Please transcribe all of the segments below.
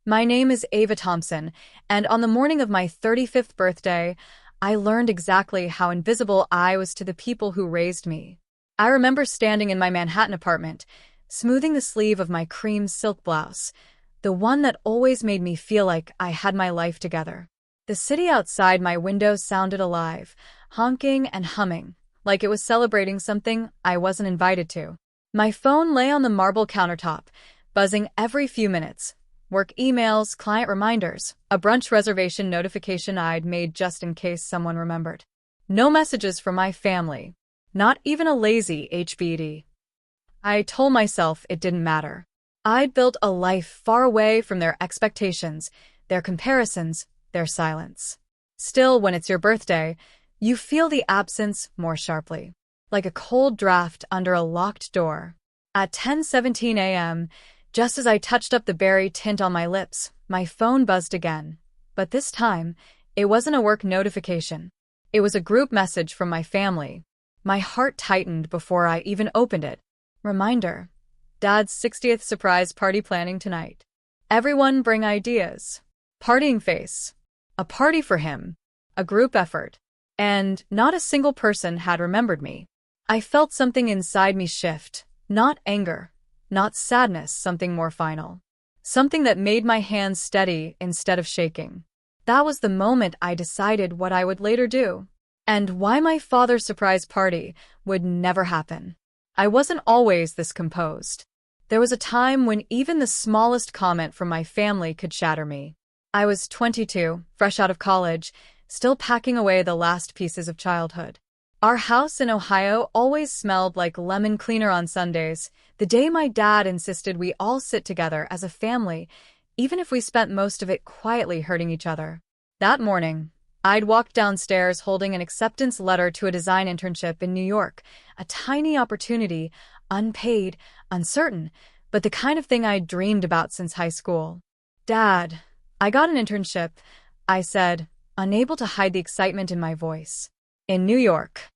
My name is Ava Thompson, and on the morning of my 35th birthday, I learned exactly how invisible I was to the people who raised me. I remember standing in my Manhattan apartment, smoothing the sleeve of my cream silk blouse, the one that always made me feel like I had my life together. The city outside my window sounded alive, honking and humming, like it was celebrating something I wasn't invited to. My phone lay on the marble countertop, buzzing every few minutes. Work emails, client reminders, a brunch reservation notification I'd made just in case someone remembered. No messages from my family, not even a lazy HBD. I told myself it didn't matter. I'd built a life far away from their expectations, their comparisons, their silence. Still, when it's your birthday, you feel the absence more sharply, like a cold draft under a locked door. At 10:17 a.m., just as I touched up the berry tint on my lips, my phone buzzed again. But this time, it wasn't a work notification. It was a group message from my family. My heart tightened before I even opened it. Reminder: Dad's 60th surprise party planning tonight. Everyone bring ideas. Partying face. A party for him. A group effort. And not a single person had remembered me. I felt something inside me shift. Not anger. Not sadness, something more final. Something that made my hands steady instead of shaking. That was the moment I decided what I would later do, and why my father's surprise party would never happen. I wasn't always this composed. There was a time when even the smallest comment from my family could shatter me. I was 22, fresh out of college, still packing away the last pieces of childhood. Our house in Ohio always smelled like lemon cleaner on Sundays, the day my dad insisted we all sit together as a family, even if we spent most of it quietly hurting each other. That morning, I'd walked downstairs holding an acceptance letter to a design internship in New York, a tiny opportunity, unpaid, uncertain, but the kind of thing I'd dreamed about since high school. "Dad, I got an internship," I said, unable to hide the excitement in my voice. "In New York."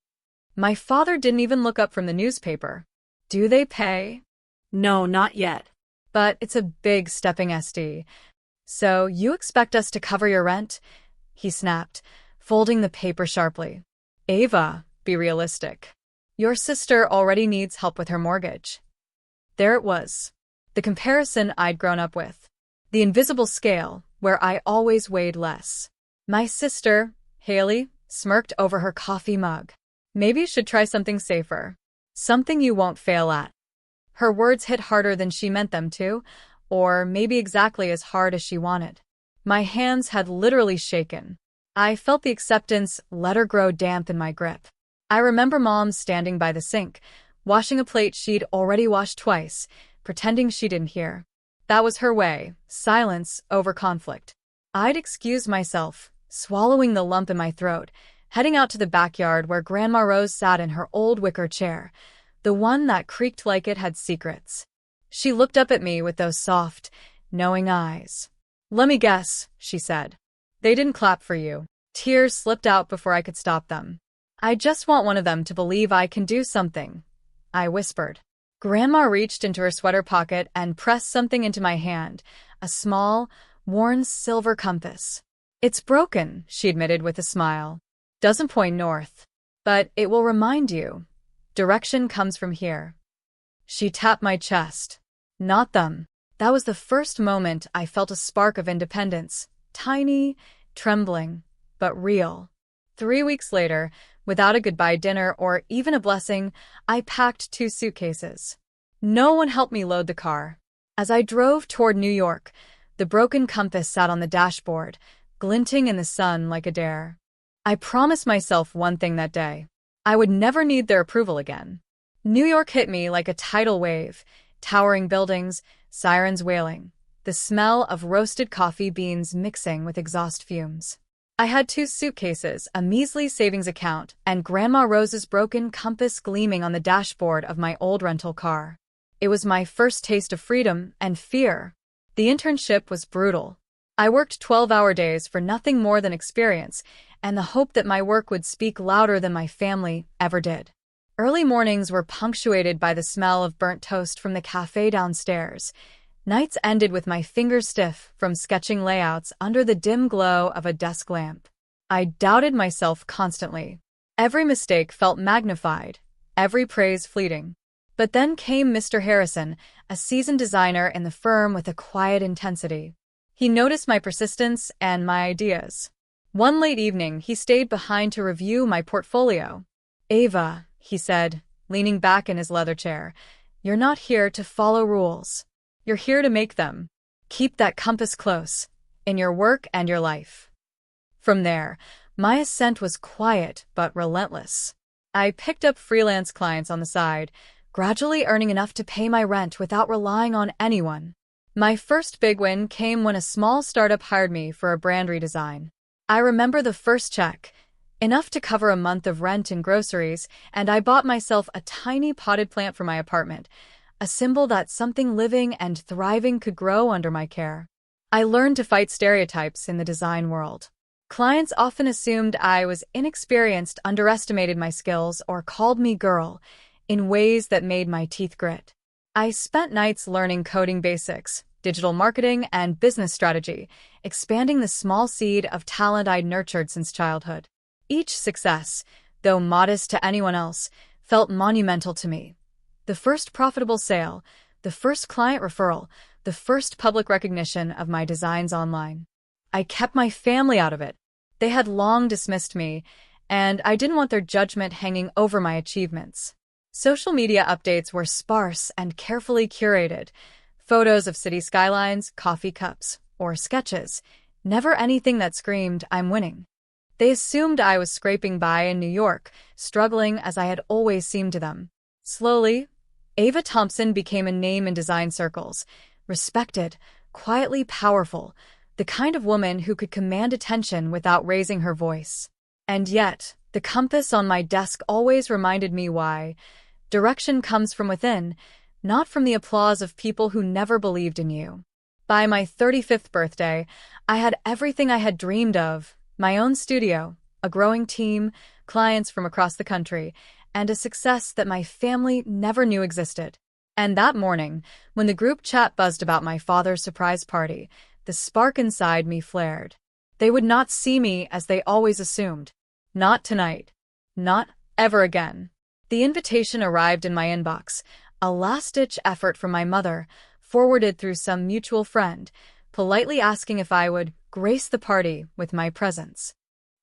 My father didn't even look up from the newspaper. "Do they pay?" No, not yet. "But it's a big stepping SD. So you expect us to cover your rent?" he snapped, folding the paper sharply. "Ava, be realistic. Your sister already needs help with her mortgage." There it was. The comparison I'd grown up with. The invisible scale, where I always weighed less. My sister, Haley, smirked over her coffee mug. "Maybe you should try something safer. Something you won't fail at." Her words hit harder than she meant them to, or maybe exactly as hard as she wanted. My hands had literally shaken. I felt the acceptance letter grow damp in my grip. I remember Mom standing by the sink, washing a plate she'd already washed twice, pretending she didn't hear. That was her way, silence over conflict. I'd excused myself, swallowing the lump in my throat, heading out to the backyard where Grandma Rose sat in her old wicker chair, the one that creaked like it had secrets. She looked up at me with those soft, knowing eyes. "Let me guess," she said. "They didn't clap for you." Tears slipped out before I could stop them. "I just want one of them to believe I can do something," I whispered. Grandma reached into her sweater pocket and pressed something into my hand, a small, worn silver compass. "It's broken," she admitted with a smile. "Doesn't point north. But it will remind you. Direction comes from here." She tapped my chest. "Not them." That was the first moment I felt a spark of independence. Tiny, trembling, but real. 3 weeks later, without a goodbye dinner or even a blessing, I packed 2 suitcases. No one helped me load the car. As I drove toward New York, the broken compass sat on the dashboard, glinting in the sun like a dare. I promised myself one thing that day. I would never need their approval again. New York hit me like a tidal wave, towering buildings, sirens wailing, the smell of roasted coffee beans mixing with exhaust fumes. I had 2 suitcases, a measly savings account, and Grandma Rose's broken compass gleaming on the dashboard of my old rental car. It was my first taste of freedom and fear. The internship was brutal. I worked 12-hour days for nothing more than experience, and the hope that my work would speak louder than my family ever did. Early mornings were punctuated by the smell of burnt toast from the cafe downstairs, Nights ended with my fingers stiff from sketching layouts under the dim glow of a desk lamp. I doubted myself constantly. Every mistake felt magnified, every praise fleeting. But then came Mr. Harrison, a seasoned designer in the firm with a quiet intensity. He noticed my persistence and my ideas. One late evening, he stayed behind to review my portfolio. "Ava," he said, leaning back in his leather chair, "you're not here to follow rules. You're here to make them. Keep that compass close, in your work and your life." From there, my ascent was quiet but relentless. I picked up freelance clients on the side, gradually earning enough to pay my rent without relying on anyone. My first big win came when a small startup hired me for a brand redesign. I remember the first check, enough to cover a month of rent and groceries, and I bought myself a tiny potted plant for my apartment, a symbol that something living and thriving could grow under my care. I learned to fight stereotypes in the design world. Clients often assumed I was inexperienced, underestimated my skills, or called me girl, in ways that made my teeth grit. I spent nights learning coding basics, digital marketing, and business strategy, expanding the small seed of talent I'd nurtured since childhood. Each success, though modest to anyone else, felt monumental to me. The first profitable sale, the first client referral, the first public recognition of my designs online. I kept my family out of it. They had long dismissed me, and I didn't want their judgment hanging over my achievements. Social media updates were sparse and carefully curated. Photos of city skylines, coffee cups, or sketches. Never anything that screamed, "I'm winning." They assumed I was scraping by in New York, struggling as I had always seemed to them. Slowly, Ava Thompson became a name in design circles, respected, quietly powerful, the kind of woman who could command attention without raising her voice. And yet, the compass on my desk always reminded me why. Direction comes from within, not from the applause of people who never believed in you. By my 35th birthday, I had everything I had dreamed of: my own studio, a growing team, clients from across the country, and a success that my family never knew existed. And that morning, when the group chat buzzed about my father's surprise party, the spark inside me flared. They would not see me as they always assumed. Not tonight. Not ever again. The invitation arrived in my inbox, a last-ditch effort from my mother, forwarded through some mutual friend, politely asking if I would grace the party with my presence.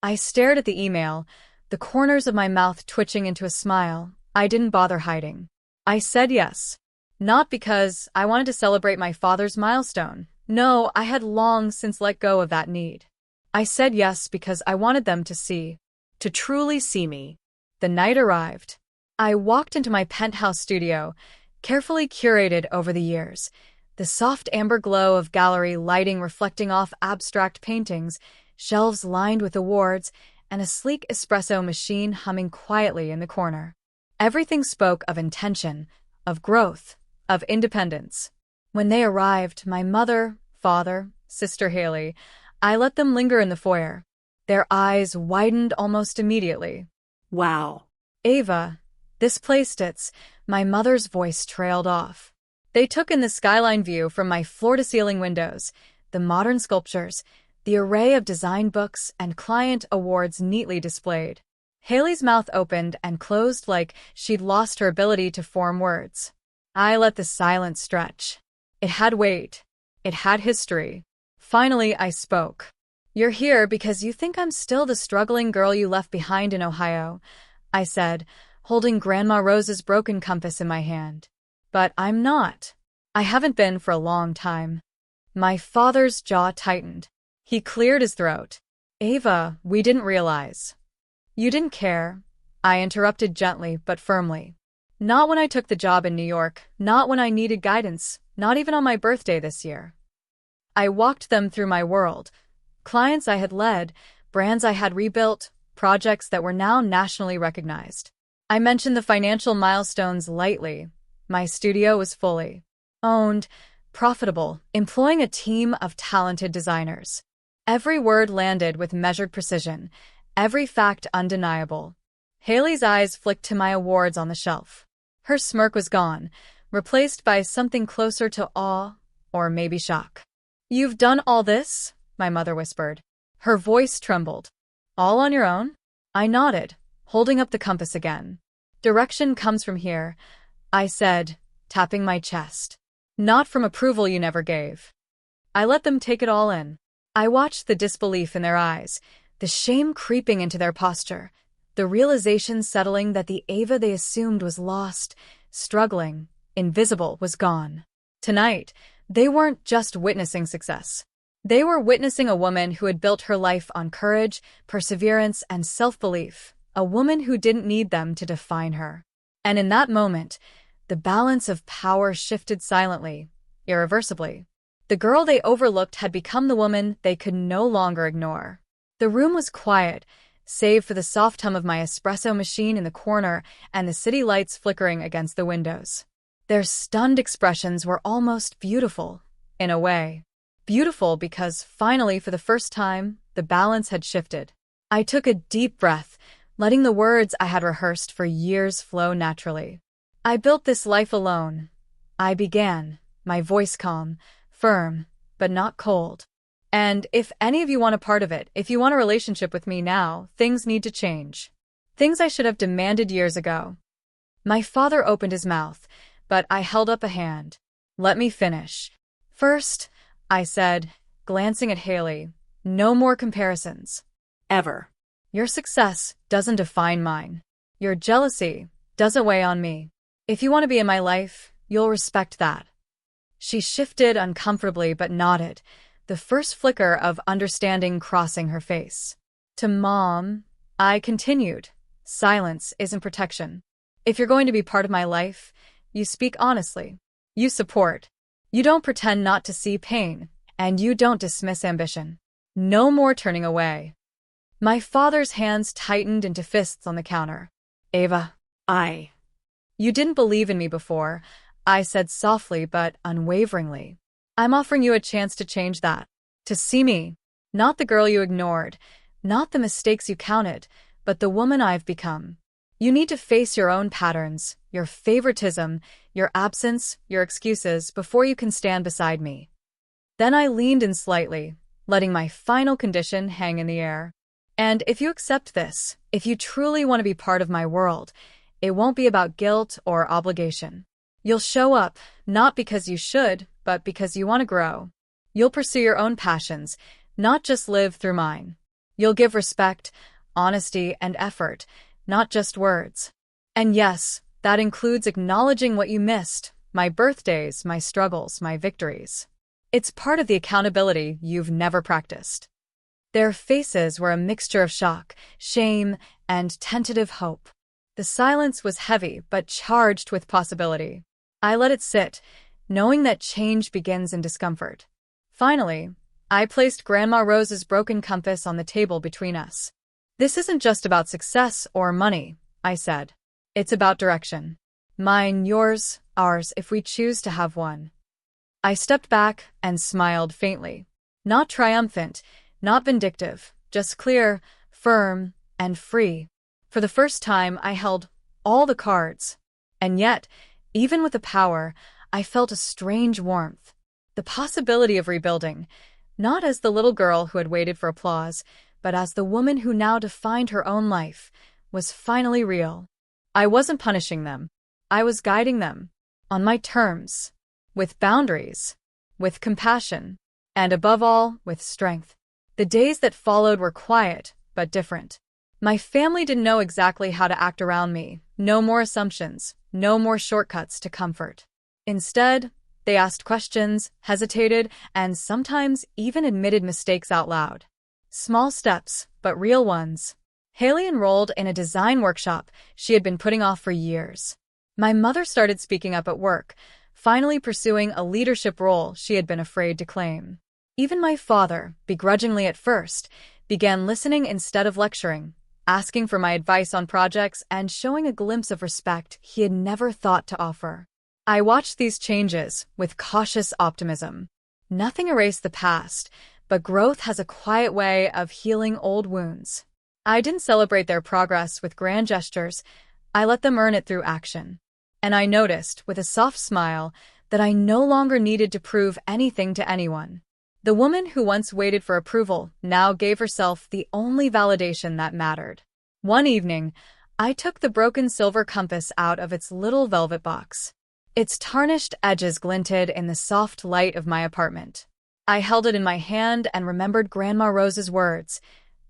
I stared at the email, the corners of my mouth twitching into a smile I didn't bother hiding. I said yes. Not because I wanted to celebrate my father's milestone. No, I had long since let go of that need. I said yes because I wanted them to see, to truly see me. The night arrived. I walked into my penthouse studio, carefully curated over the years, the soft amber glow of gallery lighting reflecting off abstract paintings, shelves lined with awards, and a sleek espresso machine humming quietly in the corner. Everything spoke of intention, of growth, of independence. When they arrived, my mother, father, sister Haley, I let them linger in the foyer. Their eyes widened almost immediately. "Wow. "Ava, this place it's," my mother's voice trailed off. They took in the skyline view from my floor-to-ceiling windows, the modern sculptures, the array of design books and client awards neatly displayed. Haley's mouth opened and closed like she'd lost her ability to form words. I let the silence stretch. It had weight. It had history. Finally, I spoke. "You're here because you think I'm still the struggling girl you left behind in Ohio," I said, holding Grandma Rose's broken compass in my hand. "But I'm not. I haven't been for a long time." My father's jaw tightened. He cleared his throat. "Ava, we didn't realize." "You didn't care," I interrupted gently but firmly. "Not when I took the job in New York, not when I needed guidance, not even on my birthday this year." I walked them through my world. Clients I had led, brands I had rebuilt, projects that were now nationally recognized. I mentioned the financial milestones lightly. My studio was fully owned, profitable, employing a team of talented designers. Every word landed with measured precision, every fact undeniable. Haley's eyes flicked to my awards on the shelf. Her smirk was gone, replaced by something closer to awe, or maybe shock. "You've done all this?" my mother whispered. Her voice trembled. "All on your own?" I nodded, holding up the compass again. "Direction comes from here," I said, tapping my chest. "Not from approval you never gave." I let them take it all in. I watched the disbelief in their eyes, the shame creeping into their posture, the realization settling that the Ava they assumed was lost, struggling, invisible, was gone. Tonight, they weren't just witnessing success. They were witnessing a woman who had built her life on courage, perseverance, and self-belief, a woman who didn't need them to define her. And in that moment, the balance of power shifted silently, irreversibly. The girl they overlooked had become the woman they could no longer ignore. The room was quiet, save for the soft hum of my espresso machine in the corner and the city lights flickering against the windows. Their stunned expressions were almost beautiful, in a way. Beautiful because, finally, for the first time, the balance had shifted. I took a deep breath, letting the words I had rehearsed for years flow naturally. "I built this life alone," I began, my voice calm, firm, but not cold. "And if any of you want a part of it, if you want a relationship with me now, things need to change. Things I should have demanded years ago." My father opened his mouth, but I held up a hand. "Let me finish. First," I said, glancing at Haley, "no more comparisons. Ever. Your success doesn't define mine. Your jealousy doesn't weigh on me. If you want to be in my life, you'll respect that." She shifted uncomfortably but nodded, the first flicker of understanding crossing her face. "To Mom," I continued, "silence isn't protection. If you're going to be part of my life, you speak honestly. You support. You don't pretend not to see pain, and you don't dismiss ambition. No more turning away." My father's hands tightened into fists on the counter. "Ava, You didn't believe in me before," I said softly but unwaveringly. "I'm offering you a chance to change that. To see me, not the girl you ignored, not the mistakes you counted, but the woman I've become. You need to face your own patterns, your favoritism, your absence, your excuses, before you can stand beside me." Then I leaned in slightly, letting my final condition hang in the air. "And if you accept this, if you truly want to be part of my world, it won't be about guilt or obligation. You'll show up, not because you should, but because you want to grow. You'll pursue your own passions, not just live through mine. You'll give respect, honesty, and effort, not just words. And yes, that includes acknowledging what you missed, my birthdays, my struggles, my victories. It's part of the accountability you've never practiced." Their faces were a mixture of shock, shame, and tentative hope. The silence was heavy but charged with possibility. I let it sit, knowing that change begins in discomfort. Finally, I placed Grandma Rose's broken compass on the table between us. "This isn't just about success or money," I said. "It's about direction. Mine, yours, ours, if we choose to have one." I stepped back and smiled faintly. Not triumphant, not vindictive, just clear, firm, and free. For the first time, I held all the cards. And yet, even with the power, I felt a strange warmth. The possibility of rebuilding, not as the little girl who had waited for applause, but as the woman who now defined her own life, was finally real. I wasn't punishing them. I was guiding them. On my terms. With boundaries. With compassion. And above all, with strength. The days that followed were quiet, but different. My family didn't know exactly how to act around me. No more assumptions. No more shortcuts to comfort. Instead, they asked questions, hesitated, and sometimes even admitted mistakes out loud. Small steps, but real ones. Haley enrolled in a design workshop she had been putting off for years. My mother started speaking up at work, finally pursuing a leadership role she had been afraid to claim. Even my father, begrudgingly at first, began listening instead of lecturing, asking for my advice on projects and showing a glimpse of respect he had never thought to offer. I watched these changes with cautious optimism. Nothing erased the past, but growth has a quiet way of healing old wounds. I didn't celebrate their progress with grand gestures. I let them earn it through action. And I noticed, with a soft smile, that I no longer needed to prove anything to anyone. The woman who once waited for approval now gave herself the only validation that mattered. One evening, I took the broken silver compass out of its little velvet box. Its tarnished edges glinted in the soft light of my apartment. I held it in my hand and remembered Grandma Rose's words,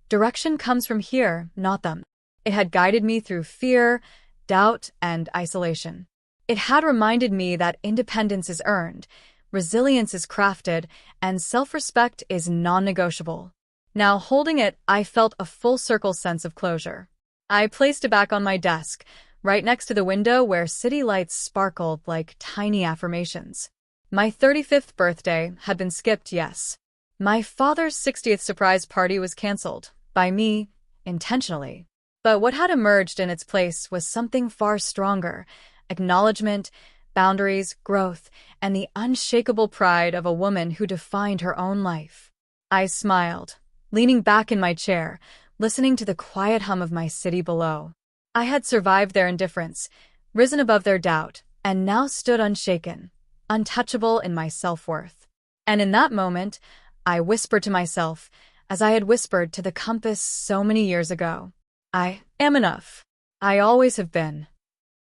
"Direction comes from here, not them." It had guided me through fear, doubt, and isolation. It had reminded me that independence is earned, resilience is crafted, and self-respect is non-negotiable. Now, holding it, I felt a full-circle sense of closure. I placed it back on my desk, right next to the window where city lights sparkled like tiny affirmations. My 35th birthday had been skipped, yes. My father's 60th surprise party was canceled, by me, intentionally. But what had emerged in its place was something far stronger: acknowledgement, boundaries, growth, and the unshakable pride of a woman who defined her own life. I smiled, leaning back in my chair, listening to the quiet hum of my city below. I had survived their indifference, risen above their doubt, and now stood unshaken, untouchable in my self-worth. And in that moment, I whispered to myself, as I had whispered to the compass so many years ago, I am enough. I always have been.